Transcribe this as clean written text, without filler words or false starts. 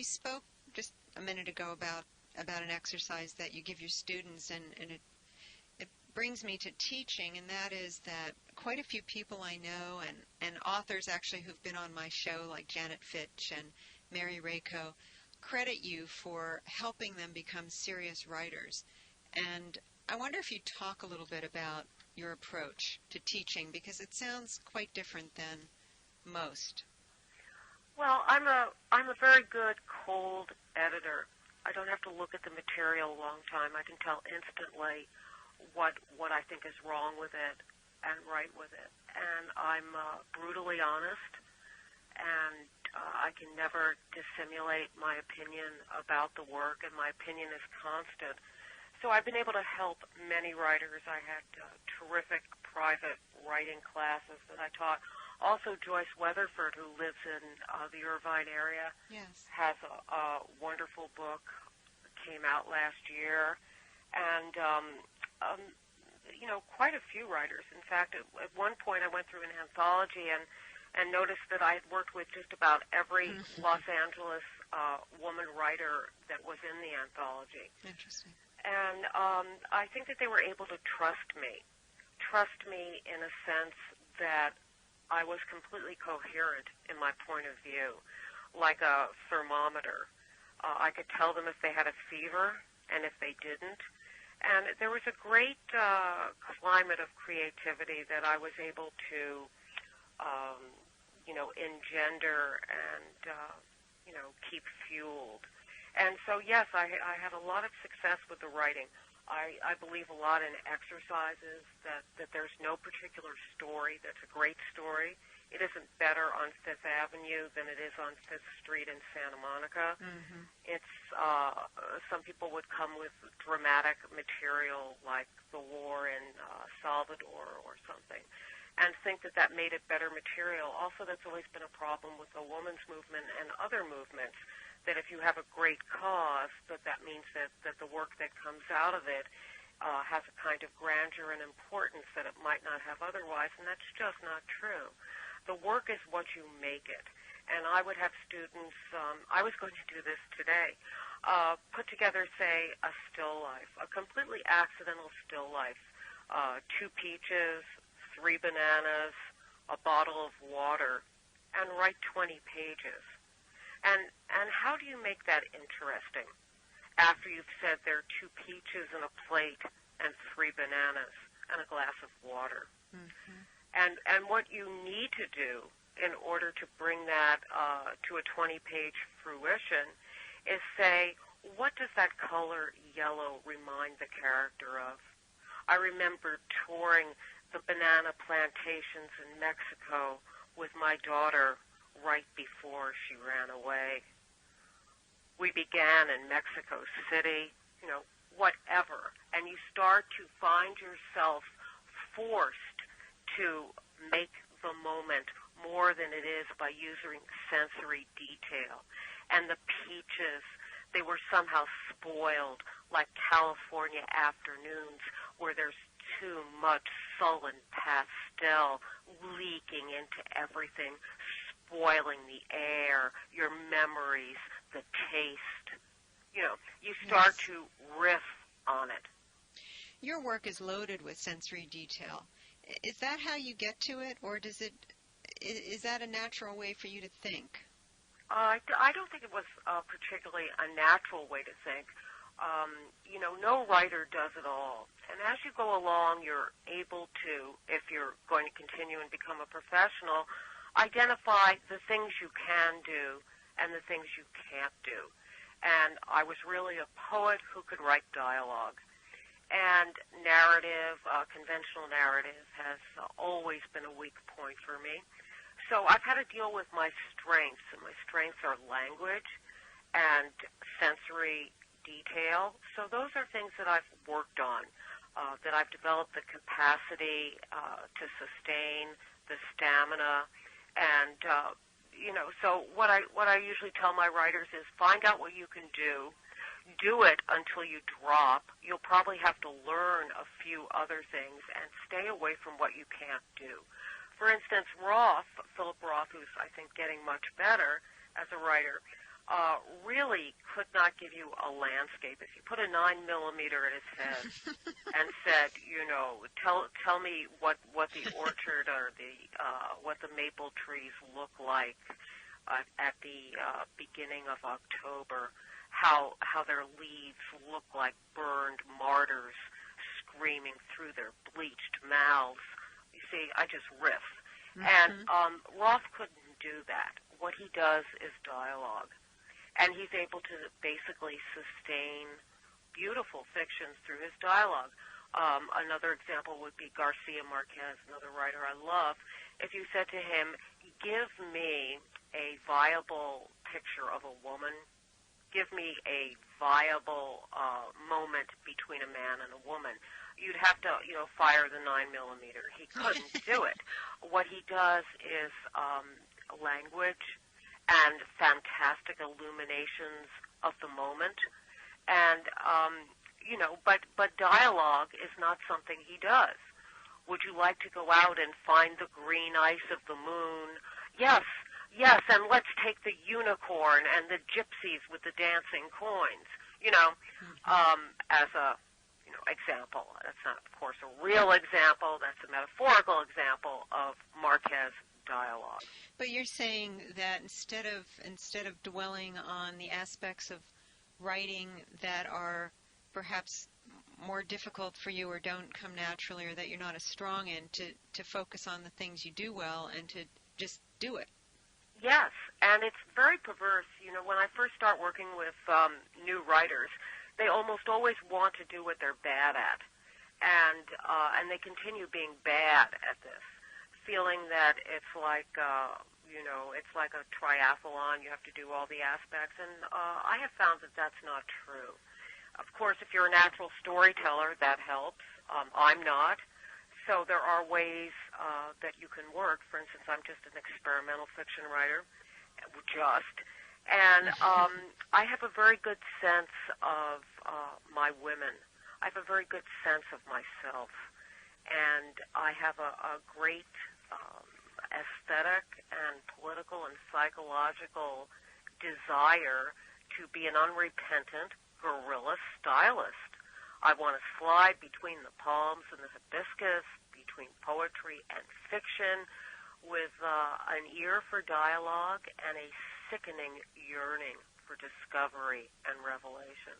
spoke just a minute ago about an exercise that you give your students, and it brings me to teaching, and that is that quite a few people I know, and authors actually who've been on my show, like Janet Fitch and Mary Rayco, credit you for helping them become serious writers. And I wonder if you talk a little bit about your approach to teaching, because it sounds quite different than most. Well, I'm a very good cold editor. I don't have to look at the material a long time. I can tell instantly what I think is wrong with it and right with it. And I'm brutally honest, and I can never dissimulate my opinion about the work, and my opinion is constant. So I've been able to help many writers. I had terrific private writing classes that I taught. Also, Joyce Weatherford, who lives in the Irvine area, Yes. has a wonderful book, came out last year, and quite a few writers. In fact, at one point I went through an anthology and noticed that I had worked with just about every Los Angeles woman writer that was in the anthology. Interesting. And I think that they were able to trust me in a sense that I was completely coherent in my point of view, like a thermometer. I could tell them if they had a fever and if they didn't. And there was a great climate of creativity that I was able to, engender and, keep fueled. And so, yes, I had a lot of success with the writing. I believe a lot in exercises, that there's no particular story that's a great story. It isn't better on Fifth Avenue than it is on Fifth Street in Santa Monica. Mm-hmm. It's some people would come with dramatic material like the war in Salvador or something, and think that made it better material. Also, that's always been a problem with the women's movement and other movements, that if you have a great cause, that means that the work that comes out of it has a kind of grandeur and importance that it might not have otherwise, and that's just not true. The work is what you make it. And I would have students, I was going to do this today, put together, say, a still life, a completely accidental still life, 2 peaches, 3 bananas, a bottle of water, and write 20 pages. And how do you make that interesting after you've said there are 2 peaches and a plate and 3 bananas and a glass of water? Mm-hmm. And what you need to do in order to bring that to a 20-page fruition is say, what does that color yellow remind the character of? I remember touring the banana plantations in Mexico with my daughter right before she ran away. We began in Mexico City, whatever, and you start to find yourself forced to make the moment more than it is by using sensory detail. And the peaches, they were somehow spoiled like California afternoons where there's too much sullen pastel leaking into everything, spoiling the air, your memories, the taste. You start Yes. to riff on it. Your work is loaded with sensory detail. Is that how you get to it, or is that a natural way for you to think? I don't think it was particularly a natural way to think. No writer does it all. And as you go along, you're able to, if you're going to continue and become a professional, identify the things you can do and the things you can't do. And I was really a poet who could write dialogue. And narrative, conventional narrative, has always been a weak point for me. So I've had to deal with my strengths, and my strengths are language and sensory detail. So those are things that I've worked on, that I've developed the capacity to sustain, the stamina, and so what I usually tell my writers is find out what you can do. Do it until you drop. You'll probably have to learn a few other things and stay away from what you can't do. For instance, Philip Roth, who's I think getting much better as a writer, really could not give you a landscape. If you put a 9mm at his head and said, tell me what the orchard or what the maple trees look like at the beginning of October, how their leaves look like burned martyrs screaming through their bleached mouths. You see, I just riff. And Roth couldn't do that. What he does is dialogue. And he's able to basically sustain beautiful fictions through his dialogue. Another example would be Garcia Marquez, another writer I love. If you said to him, give me a viable picture of a woman, give me a viable moment between a man and a woman, you'd have to, fire the 9mm. He couldn't do it. What he does is language and fantastic illuminations of the moment, and but dialogue is not something he does. Would you like to go out and find the green ice of the moon? Yes, and let's take the unicorn and the gypsies with the dancing coins. As a example. That's not, of course, a real example. That's a metaphorical example of Marquez dialogue. But you're saying that instead of dwelling on the aspects of writing that are perhaps more difficult for you or don't come naturally or that you're not as strong in, to focus on the things you do well and to just do it. Yes, and it's very perverse. When I first start working with new writers, they almost always want to do what they're bad at, and they continue being bad at this, feeling that it's like it's like a triathlon. You have to do all the aspects, and I have found that that's not true. Of course, if you're a natural storyteller, that helps. I'm not. So there are ways that you can work. For instance, I'm just an experimental fiction writer, and I have a very good sense of my women. I have a very good sense of myself, and I have a great aesthetic and political and psychological desire to be an unrepentant guerrilla stylist. I want to slide between the palms and the hibiscus, between poetry and fiction, with an ear for dialogue and a sickening yearning for discovery and revelation.